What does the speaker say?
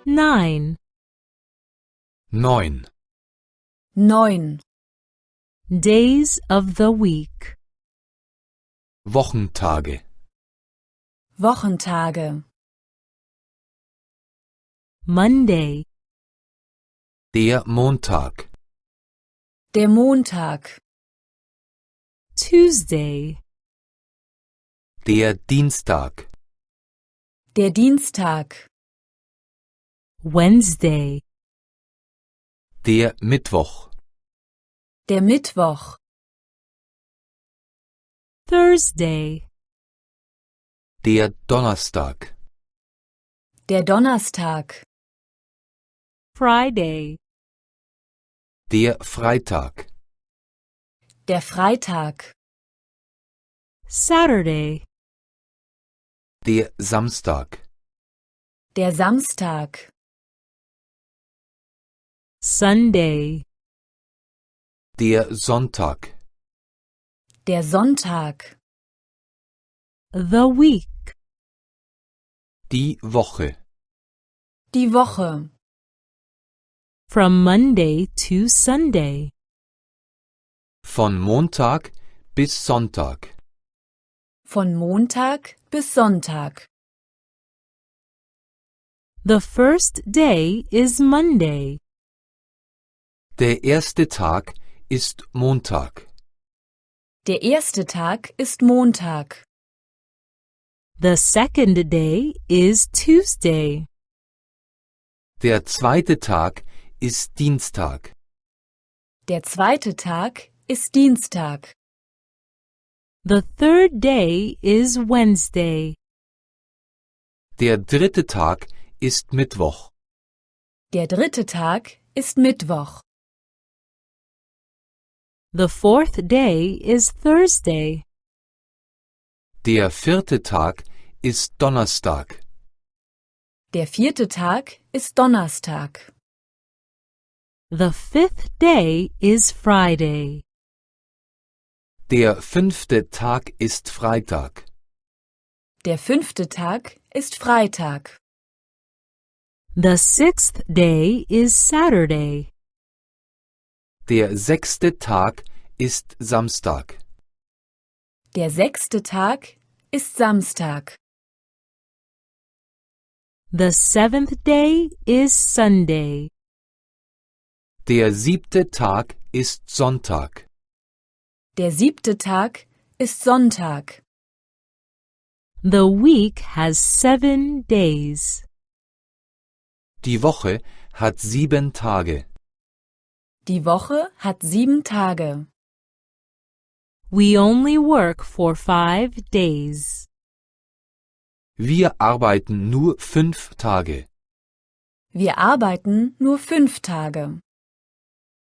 9. 9. 9. Days of the week. Wochentage. Wochentage. Monday, Der Montag. Der Montag. Tuesday, Der Dienstag. Der Dienstag. Wednesday, Der Mittwoch. Der Mittwoch. Thursday, Der Donnerstag. Der Donnerstag. Friday, Der Freitag. Der Freitag. Saturday, Der Samstag. Der Samstag. Sunday, Der Sonntag. Der Sonntag. the week. Die Woche. Die Woche. From Monday to Sunday. Von Montag bis Sonntag. Von Montag bis Sonntag. The first day is Monday. Der erste Tag ist Montag. Der erste Tag ist Montag. The second day is Tuesday. Der zweite Tag ist Dienstag. Der zweite Tag ist Dienstag. The third day is Wednesday. Der dritte Tag ist Mittwoch. Der dritte Tag ist Mittwoch. The fourth day is Thursday. Der vierte Tag ist Donnerstag. Der vierte Tag ist Donnerstag. The fifth day is Friday. Der fünfte Tag ist Freitag. Der fünfte Tag ist Freitag. The sixth day is Saturday. Der sechste Tag ist Samstag. Der sechste Tag ist Samstag. The seventh day is Sunday. Der siebte Tag ist Sonntag. Der siebte Tag ist Sonntag. The week has 7 days. Die Woche hat 7 Tage. Die Woche hat 7 Tage. We only work for 5 days. Wir arbeiten nur 5 Tage. Wir arbeiten nur 5 Tage.